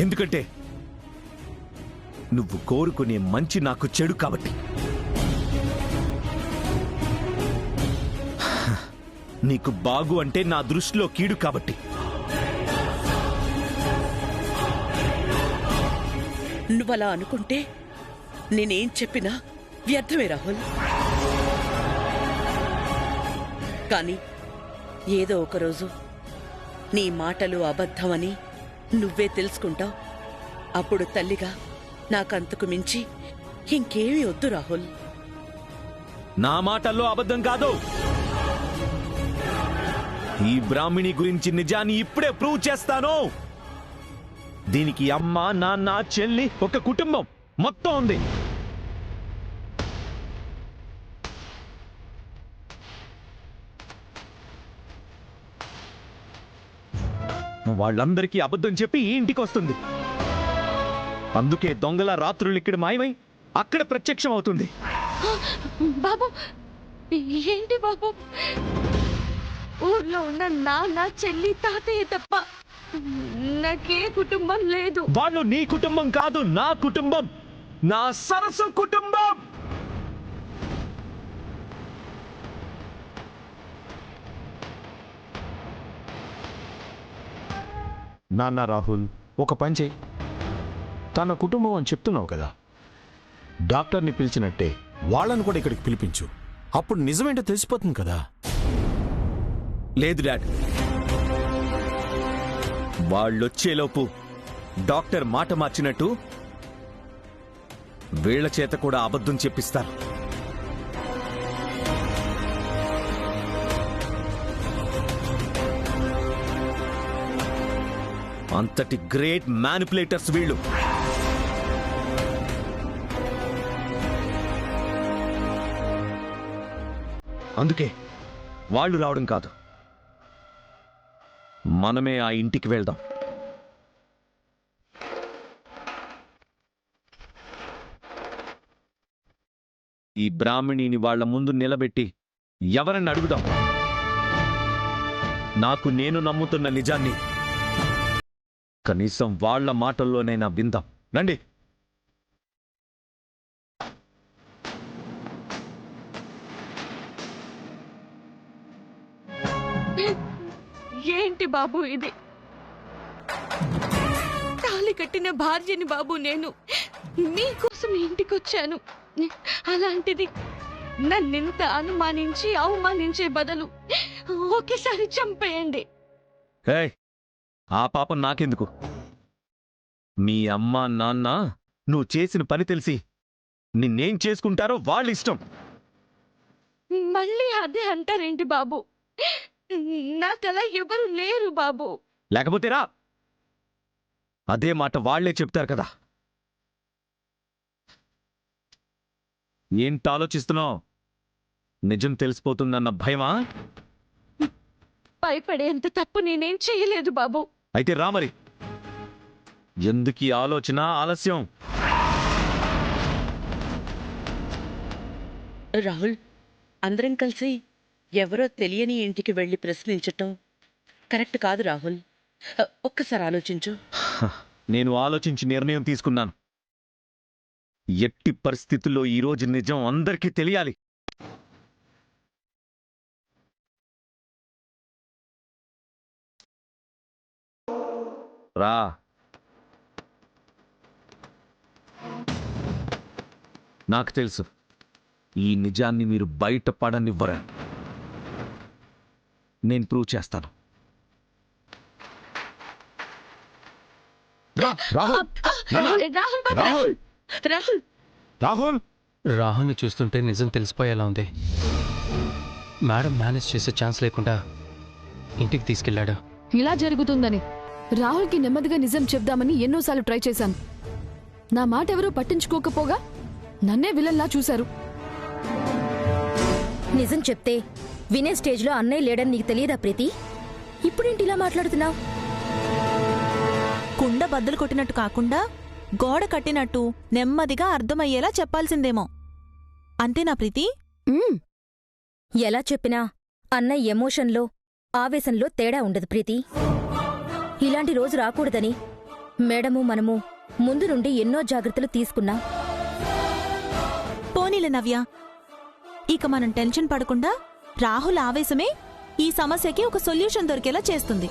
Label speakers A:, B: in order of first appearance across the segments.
A: ఎందుకంటే నువ్వు కోరుకునే మంచి నాకు చెడు కాబట్టి. నీకు బాగు అంటే నా దృష్టిలో కీడు కాబట్టి.
B: నువ్వలా అనుకుంటే నేనేం చెప్పినా వ్యర్థమే రాహుల్. కానీ ఏదో ఒకరోజు నీ మాటలు అబద్ధమని నువ్వే తెలుసుకుంటావు. అప్పుడు తల్లిగా నాకంతకు మించి ఇంకేమీ వద్దు రాహుల్.
A: నా మాటల్లో అబద్ధం కాదు. ఈ బ్రాహ్మిణి గురించి నిజాన్ని ఇప్పుడే ప్రూవ్ చేస్తాను. దీనికి అమ్మ, నాన్న, చెల్లి, ఒక కుటుంబం మొత్తం ఉంది. వాళ్ళందరికీ అబద్ధం చెప్పి ఈ ఇంటికి వస్తుంది. అందుకే దొంగల రాత్రులు ఇక్కడ మాయమై అక్కడ ప్రత్యక్షం అవుతుంది.
C: బాబు, ఏంటి బాబు? ఊర్లో ఉన్న నాన్న, చెల్లి, తాతయ్య తప్ప నాకే కుటుంబం లేదు.
A: వాళ్ళు నీ కుటుంబం కాదు, నా కుటుంబం, నా సరస్సు కుటుంబం.
D: నాన్న రాహుల్, ఒక పని చేయి. తన కుటుంబం అని చెప్తున్నావు కదా, డాక్టర్ని పిలిచినట్టే వాళ్ళను కూడా ఇక్కడికి పిలిపించు. అప్పుడు నిజమేంటో తెలిసిపోతుంది కదా.
A: లేదు డాడ్, వాళ్ళొచ్చేలోపు డాక్టర్ మాట మార్చినట్టు వీళ్ల చేత కూడా అబద్ధం చెప్పిస్తారు. అంతటి గ్రేట్ మ్యానిపులేటర్స్ వీళ్ళు. అందుకే వాళ్ళు రావడం కాదు, మనమే ఆ ఇంటికి వెళ్దాం. ఈ బ్రాహ్మణిని వాళ్ల ముందు నిలబెట్టి ఎవరని అడుగుదాం. నాకు నేను నమ్ముతున్న నిజాన్ని కనీసం వాళ్ల మాటల్లోనైనా విందాం. రండి.
C: ఏంటి బాబు ఇది? తాళి కట్టిన భార్యని బాబు నేను. మీకోసం ఇంటికొచ్చాను. అలాంటిది నన్నింత అనుమానించి అవమానించే బదులు ఒకేసారి చంపేయండి.
A: ఏయ్, ఆ పాపం నాకెందుకు? మీ అమ్మ, నాన్న నువ్వు చేసిన పని తెలిసి నిన్నేం చేసుకుంటారో వాళ్ళ ఇష్టం.
C: మళ్ళీ అదే అంటారేంటి బాబు? నాకలా ఎవరు లేరు బాబు.
A: లేకపోతే రా, అదే మాట వాళ్లే చెప్తారు కదా. ఏంటి ఆలోచిస్తున్నావు? నిజం తెలిసిపోతుందన్న భయమా?
C: భయపడేంత తప్పు నేనేం చేయలేదు బాబు.
A: అయితే రా మరి. ఎందుకీ ఆలోచన, ఆలస్యం?
B: రాహుల్, అందరం కలిసి ఎవరో తెలియని ఇంటికి వెళ్లి ప్రశ్నించటం కరెక్ట్ కాదు రాహుల్. ఒక్కసారి ఆలోచించు.
A: నేను ఆలోచించి నిర్ణయం తీసుకున్నాను. ఎట్టి పరిస్థితుల్లో ఈరోజు నిజం అందరికీ తెలియాలి. రా. నాకు తెలుసు ఈ నిజాన్ని మీరు బయటపడనివ్వరు. నేను ప్రూవ్ చేస్తాను.
E: రాహుల్ని చూస్తుంటే నిజం తెలిసిపోయేలా ఉంది. మేడం మేనేజ్ చేసే ఛాన్స్ లేకుండా ఇంటికి తీసుకెళ్లాడు.
F: ఇలా జరుగుతుందని రాహుల్కి నెమ్మదిగా నిజం చెప్దామని ఎన్నోసార్లు ట్రై చేశాను. నా మాట ఎవరూ పట్టించుకోకపోగా నన్నే విలన్లా చూశారు.
G: నిజం చెప్తే వినే స్టేజ్లో అన్నయ్య లేడని నీకు తెలియదా ప్రీతి? ఇప్పుడేంటి ఇలా మాట్లాడుతున్నావు?
H: కుండ బద్దలు కొట్టినట్టు కాకుండా గోడ కట్టినట్టు నెమ్మదిగా అర్థమయ్యేలా చెప్పాల్సిందేమో. అంతేనా ప్రీతి?
G: ఎలా చెప్పినా అన్నయ్య ఎమోషన్లో, ఆవేశంలో తేడా ఉండదు ప్రీతి. ఇలాంటి రోజు రాకూడదని మేడము మనము ముందు నుండి ఎన్నో జాగ్రత్తలు తీసుకున్నాం.
H: పోనీలే నవ్య, ఇక మనం టెన్షన్ పడకుండా రాహుల్ ఆవేశమే ఈ సమస్యకి ఒక సొల్యూషన్ దొరికేలా చేస్తుంది.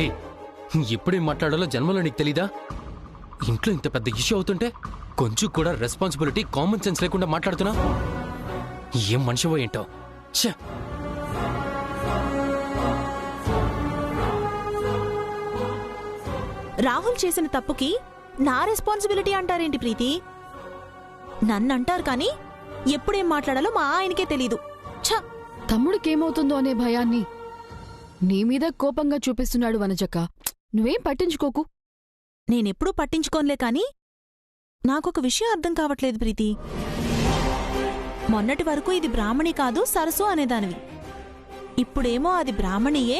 E: ఏ ఎప్పుడేం మాట్లాడాలో జన్మలో నీకు తెలీదా? ఇంట్లో ఇంత పెద్ద ఇష్యూ అవుతుంటే కొంచెం కూడా రెస్పాన్సిబిలిటీ, కామన్ సెన్స్ లేకుండా మాట్లాడుతున్నా. ఏం మనిషివో ఏంటో. ఛే!
H: రాహుల్ చేసిన తప్పుకి నా రెస్పాన్సిబిలిటీ అంటారేంటి ప్రీతి? నన్నంటారు కానీ ఎప్పుడేం మాట్లాడాలో మా ఆయనకే తెలీదు. ఛ!
F: తమ్ముడికేమవుతుందో అనే భయాన్ని నీ మీద కోపంగా చూపిస్తున్నాడు వనజక్క. నువ్వేం పట్టించుకోకు.
H: నేనెప్పుడూ పట్టించుకోనులే కాని నాకొక విషయం అర్థం కావట్లేదు ప్రీతి. మొన్నటి వరకు ఇది బ్రాహ్మణి కాదు సరసు అనేదానివి. ఇప్పుడేమో అది బ్రాహ్మణియే,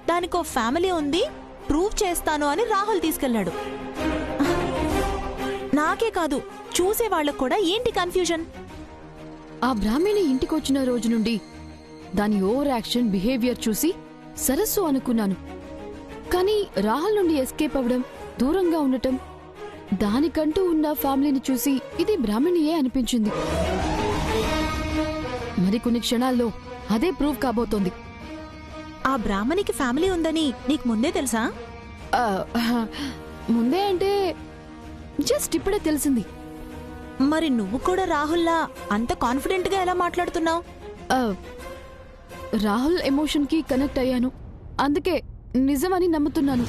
H: దానికో ఫ్యామిలీ ఉంది, ప్రూవ్ చేస్తాను అని రాహుల్ తీసుకెళ్లాడు. నాకే కాదు, చూసేవాళ్లకు కూడా ఏంటి కన్ఫ్యూజన్?
F: ఆ బ్రాహ్మణి ఇంటికొచ్చిన రోజు నుండి దాని ఓవర్ యాక్షన్ బిహేవియర్ చూసి సరస్సు అనుకున్నాను. కానీ రాహుల్ నుండి ఎస్కేప్ అవ్వడం, దూరంగా ఉండటం, దానికంటూ ఉన్న ఫ్యామిలీని చూసి ఇది బ్రాహ్మణియే అనిపించింది. మరికొన్ని క్షణాల్లో అదే ప్రూవ్ కాబోతోంది.
H: ఆ బ్రాహ్మణికి ఫ్యామిలీ ఉందని నీకు ముందే తెలుసా?
F: ముందే అంటే జస్ట్ ఇప్పుడే తెలిసింది.
H: మరి నువ్వు కూడా రాహుల్లా అంత కాన్ఫిడెంట్ గా ఎలా మాట్లాడుతున్నావు?
F: రాహుల్ ఎమోషన్ కి కనెక్ట్ అయ్యాను, అందుకే నిజమని నమ్ముతున్నాను.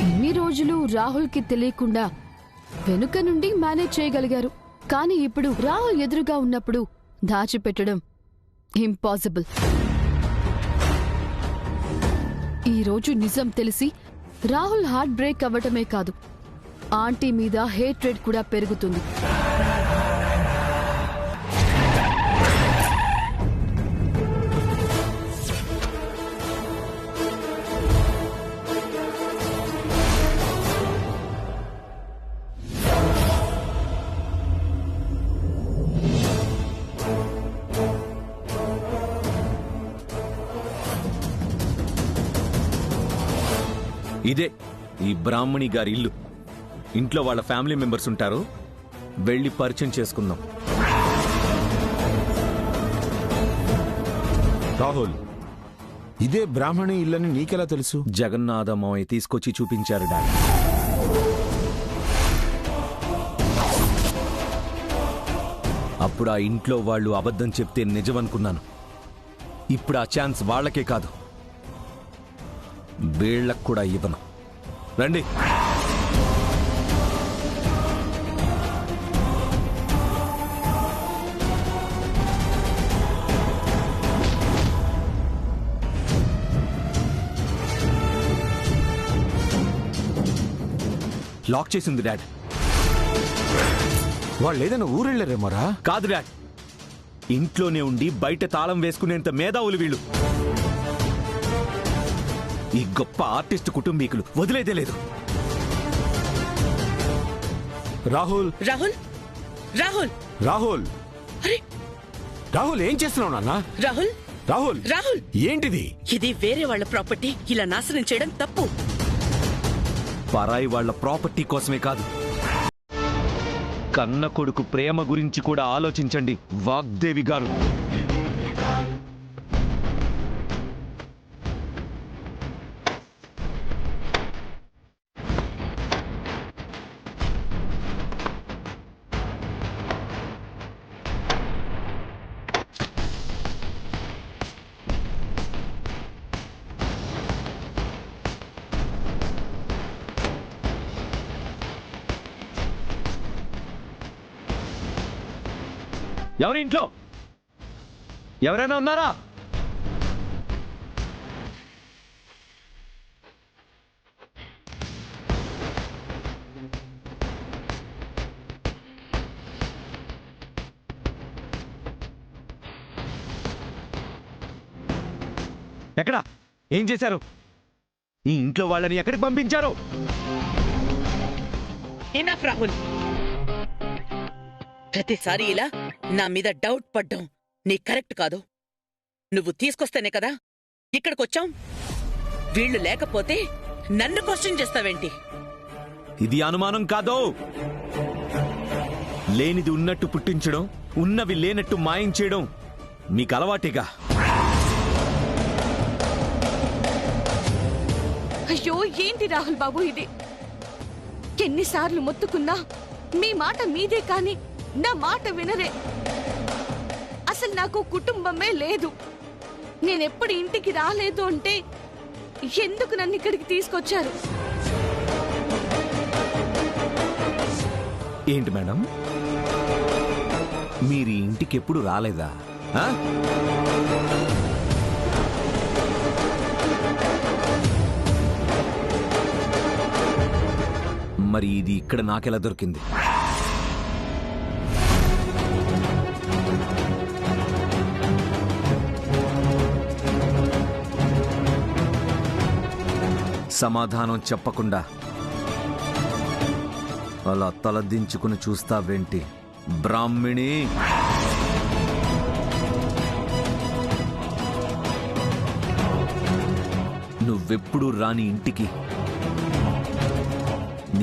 F: ఇన్ని రోజులు రాహుల్ కి తెలియకుండా వెనుక నుండి మేనేజ్ చేయగలిగారు. కానీ ఇప్పుడు రాహుల్ ఎదురుగా ఉన్నప్పుడు దాచిపెట్టడం ఇంపాసిబుల్. ఈ రోజు నిజం తెలిసి రాహుల్ హార్ట్ బ్రేక్ అవ్వటమే కాదు, ఆంటీ మీద హేట్రెడ్ కూడా పెరుగుతుంది.
A: ఇదే ఈ బ్రాహ్మణి గారి ఇల్లు. ఇంట్లో వాళ్ళ ఫ్యామిలీ మెంబర్స్ ఉంటారు, వెళ్ళి పరిచయం చేసుకుందాం.
D: రాహుల్, ఇదే బ్రాహ్మణి ఇల్లని నీకెలా తెలుసు?
A: జగన్నాథ మావయ్య తీసుకొచ్చి చూపించారు డాడీ. అప్పుడు ఆ ఇంట్లో వాళ్ళు అబద్ధం చెప్తే నిజమనుకున్నాను. ఇప్పుడు ఆ ఛాన్స్ వాళ్ళకే కాదు, వీళ్ళకు కూడా ఇవ్వను. రండి. లాక్ చేసింది డాడ్.
D: వాళ్ళు ఏదైనా ఊరెళ్ళారేమోరా?
A: కాదు డాడ్, ఇంట్లోనే ఉండి బయట తాళం వేసుకునేంత మేధావులు వీళ్ళు. ఈ గొప్ప ఆర్టిస్ట్ కుటుంబీకులు వదిలేదే లేదు.
D: రాహుల్,
B: రాహుల్, రాహుల్,
D: రాహుల్,
B: అరే
D: రాహుల్ ఏం చేస్తున్నావు నాన్న?
B: రాహుల్,
D: రాహుల్,
B: రాహుల్,
D: ఏంటిది?
B: ఇది వేరే వాళ్ళ ప్రాపర్టీ ఇలా నాశనం చేయడం తప్పు.
A: పరాయి వాళ్ళ ప్రాపర్టీ కోసమే కాదు, కన్న కొడుకు ప్రేమ గురించి కూడా ఆలోచించండి వాగ్దేవి గారు. ఎవరి ఇంట్లో ఎవరైనా ఉన్నారా? ఎక్కడ? ఏం చేశారు? ఈ ఇంట్లో వాళ్ళని ఎక్కడికి పంపించారు?
B: ఎనఫ్ రాహుల్, ప్రతిసారి ఇలా నా మీద డౌట్ పడ్డం నీ కరెక్ట్ కాదు. నువ్వు తీసుకొస్తేనే కదా ఇక్కడికొచ్చాం. వీళ్ళు లేకపోతే నన్ను క్వశ్చన్ చేస్తావేంటి?
A: ఇది అనుమానం కాదో, లేనిది ఉన్నట్టు పుట్టించడం, ఉన్నవి లేనట్టు మాయం చేయడం మీకు అలవాటేగా.
C: అయ్యో ఏంటి రాహుల్ బాబు ఇది? ఎన్నిసార్లు మొత్తుకున్నా మీ మాట మీదే కాని నా మాట వినరే. అసలు నాకు కుటుంబమే లేదు. నేనెప్పుడు ఇంటికి రాలేదు అంటే ఎందుకు నన్ను ఇక్కడికి తీసుకొచ్చారు?
A: ఏంటి మేడం, మీరు ఇంటికి ఎప్పుడు రాలేదా? ఆ? మరి ఇది ఇక్కడ నాకెలా దొరికింది? సమాధానం చెప్పకుండా అలా తలదించుకుని చూస్తావేంటి బ్రాహ్మిణి? నువ్వెప్పుడు రాని ఇంటికి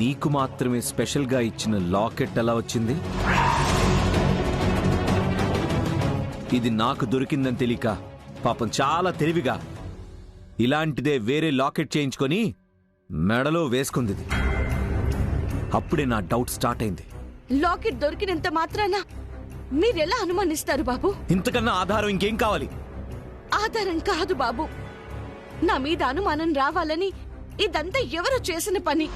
A: నీకు మాత్రమే స్పెషల్గా ఇచ్చిన లాకెట్ ఎలా వచ్చింది? ఇది నాకు దొరికిందని తెలియక పాపం చాలా తెలివిగా ఇలాంటిదే వేరే లాకెట్ చేయించుకొని మెడలో వేసుకుంది. అప్పుడే నా డౌట్ స్టార్ట్ అయింది.
C: లాకెట్ దొరికినంత మాత్రాన మీరెలా అనుమానిస్తారు బాబు?
A: ఇంతకన్నా ఆధారం ఇంకేం కావాలి?
C: ఆధారం కాదు బాబు, నా మీద అనుమానం రావాలని ఇదంతా ఎవరు చేసిన పని.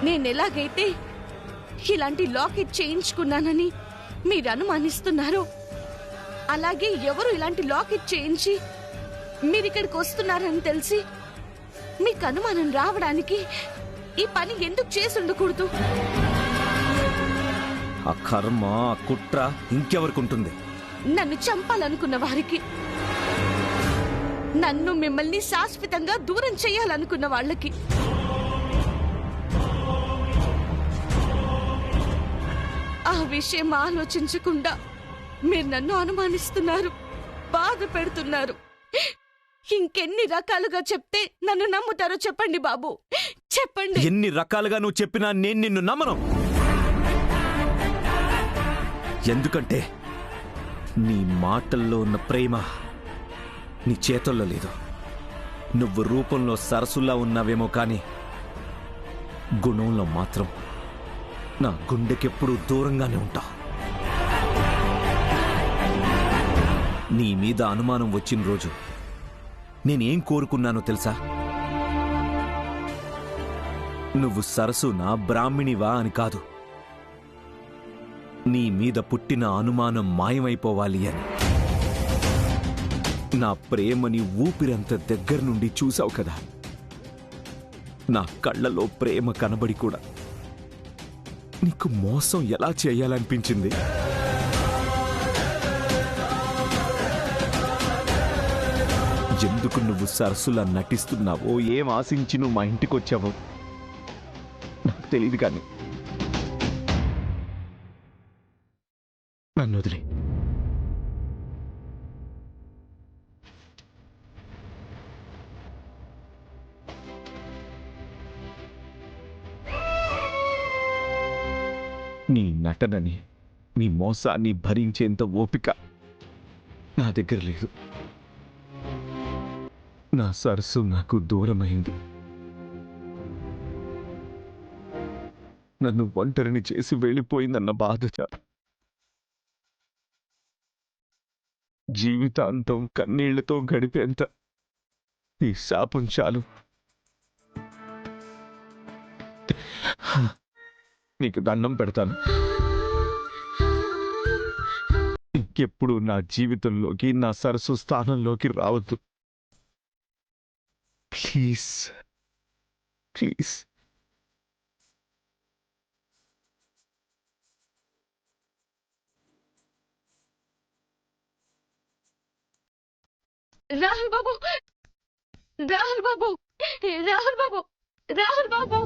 C: నేనెలాగైతే ఇలాంటి లాకెట్ చేయించుకున్నానని మీరు అనుమానిస్తున్నారో, అలాగే ఎవరు ఇలాంటి లాకెట్ చేయించి మీరిక్కడికి వస్తున్నారని తెలిసి మీకు అనుమానం రావడానికి ఈ పని ఎందుకు చేసి ఉండకూడదు?
A: ఆ కర్మ, ఆ కుట్ర ఇంకెవరికి ఉంటుంది?
C: నన్ను చంపాలనుకున్న వారికి, నన్ను మిమ్మల్ని శాశ్వతంగా దూరం చేయాలనుకున్న వాళ్ళకి. ఆ విషయం ఆలోచించకుండా మీరు నన్ను అనుమానిస్తున్నారు, బాధ పెడుతున్నారు. ఇంకెన్ని రకాలుగా చెప్తే నన్ను నమ్ముతారో చెప్పండి బాబు, చెప్పండి.
A: ఎన్ని రకాలుగా నువ్వు చెప్పినా నేను నిన్ను నమ్మను. ఎందుకంటే నీ మాటల్లో ఉన్న ప్రేమ నీ చేతుల్లో లేదు. నువ్వు రూపంలో సరస్సులా ఉన్నావేమో కానీ గుణంలో మాత్రం నా గుండెకెప్పుడూ దూరంగానే ఉంటావు. నీ మీద అనుమానం వచ్చిన రోజు నేనేం కోరుకున్నానో తెలుసా? నువ్వు సరస్సునా బ్రాహ్మిణివా అని కాదు, నీ మీద పుట్టిన అనుమానం మాయమైపోవాలి అని. నా ప్రేమని ఊపిరంత దగ్గర నుండి చూసావు కదా. నా కళ్ళలో ప్రేమ కనబడి కూడా నీకు మోసం ఎలా చేయాలనిపించింది? ఎందుకు నువ్వు సరస్సులా నటిస్తున్నావో, ఏం ఆశించి నువ్వు మా ఇంటికి వచ్చావో నాకు తెలియదు, కానీ నన్ను వదిలే. నీ నటనని, నీ మోసాన్ని భరించేంత ఓపిక నా దగ్గర లేదు. నా సరస్సు నాకు దూరమైంది. నన్ను ఒంటరిని చేసి వెళ్ళిపోయిందన్న బాధ చాలు. జీవితాంతం కన్నీళ్లతో గడిపేంత ఈ శాపం చాలు. నీకు దండం పెడతాను. ఇంకెప్పుడు నా జీవితంలోకి, నా సరస్సు స్థానంలోకి రావద్దు. Please, please.
C: రాహుల్ బాబు, రాహుల్ బాబు, రాహుల్ బాబు, రాహుల్ బాబు.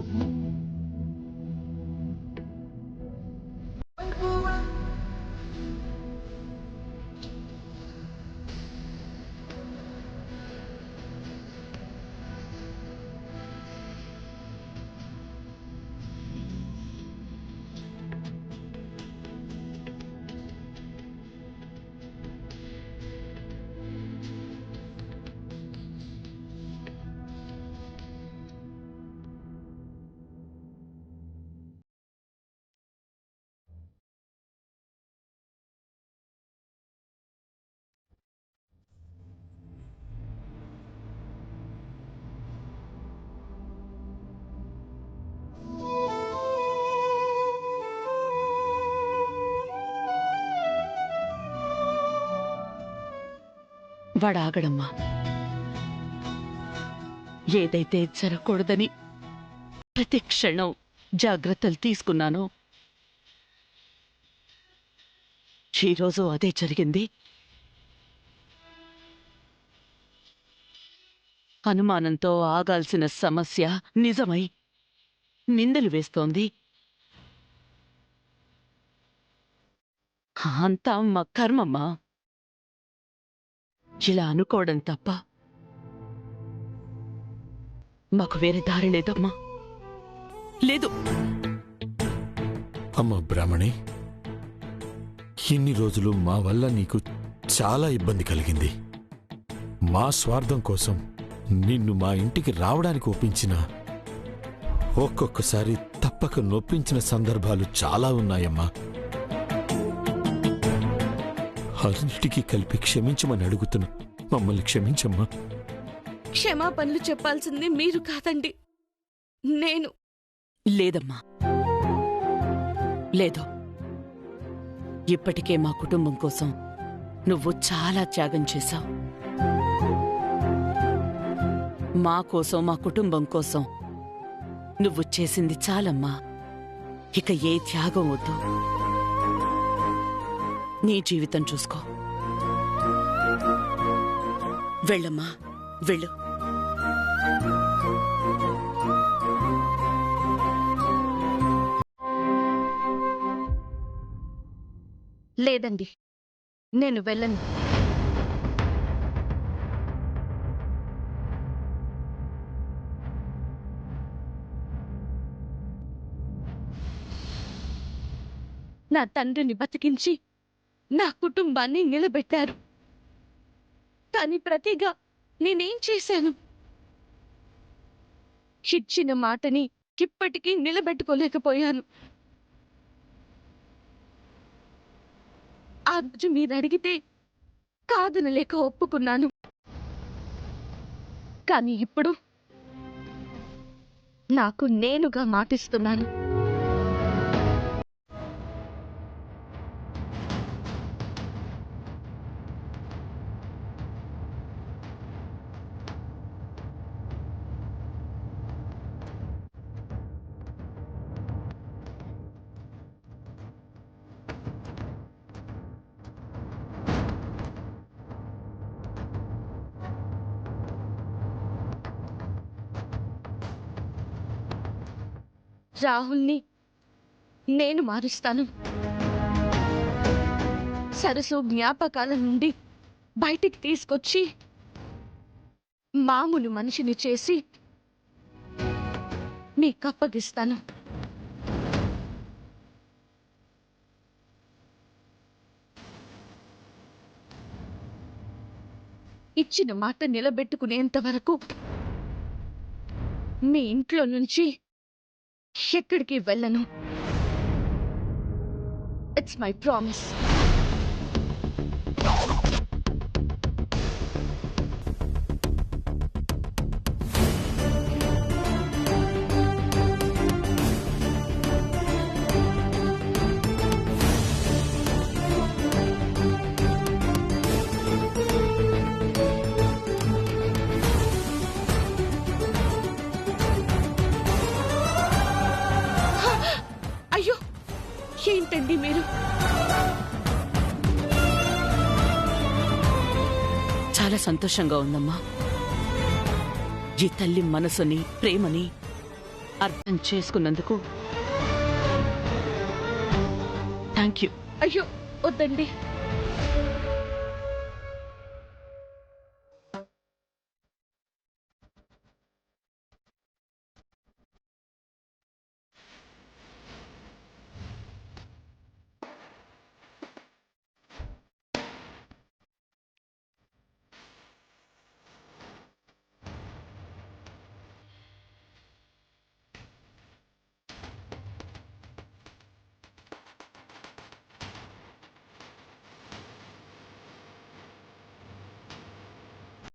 B: వాడాగడమ్మా. ఏదైతే జరగకూడదని ప్రతి క్షణం జాగ్రత్తలు తీసుకున్నానో ఈరోజు అదే జరిగింది. అనుమానంతో ఆగాల్సిన సమస్య నిజమై నిందలు వేస్తోంది. అంతా మా కర్మమ్మా. ఇలా అనుకోవడం తప్ప మాకు వేరే దారి లేదమ్మా, లేదు.
D: అమ్మ బ్రాహ్మణి, ఇన్ని రోజులు మా వల్ల నీకు చాలా ఇబ్బంది కలిగింది. మా స్వార్థం కోసం నిన్ను మా ఇంటికి రావడానికి ఒప్పించిన, ఒక్కొక్కసారి తప్పక నొప్పించిన సందర్భాలు చాలా ఉన్నాయమ్మా. అన్నిటికీ కలిపి క్షమించమని అడుగుతున్నా. మమ్మల్ని క్షమించమ్మా.
C: క్షమాపణలు చెప్పాల్సింది మీరు కాదండి, నేను.
B: లేదమ్మా, లేదు. ఇప్పటికే మా కుటుంబం కోసం నువ్వు చాలా త్యాగం చేశావు. మా కోసం, మా కుటుంబం కోసం నువ్వు చేసింది చాలమ్మా. ఇక ఏ త్యాగం వద్దు. నీ జీవితం చూసుకో. వెళ్ళమ్మా, వెళ్ళు.
C: లేదండి, నేను వెళ్ళను. నా తండ్రిని బతికించి నా కుటుంబాన్ని నిలబెట్టారు. కానీ ప్రతిగా నేనేం చేశాను? ఇచ్చిన మాటని ఇప్పటికీ నిలబెట్టుకోలేకపోయాను. ఆ రోజు మీరు అడిగితే కాదనలేక ఒప్పుకున్నాను. కానీ ఇప్పుడు నాకు నేనుగా మాటిస్తున్నాను. రాహుల్ని నేను మారుస్తాను. సరసు జ్ఞాపకాల నుండి బయటికి తీసుకొచ్చి మామూలు మనిషిని చేసి మీకు అప్పగిస్తాను. ఇచ్చిన మాట నిలబెట్టుకునేంత వరకు మీ ఇంట్లో నుంచి ఎక్కడికి వెళ్ళను. It's my promise. అయ్యో, ఏంటండి మీరు?
B: చాలా సంతోషంగా ఉందమ్మా. ఈ తల్లి మనసుని, ప్రేమని అర్థం చేసుకున్నందుకు థ్యాంక్ యూ.
C: అయ్యో వద్దండి.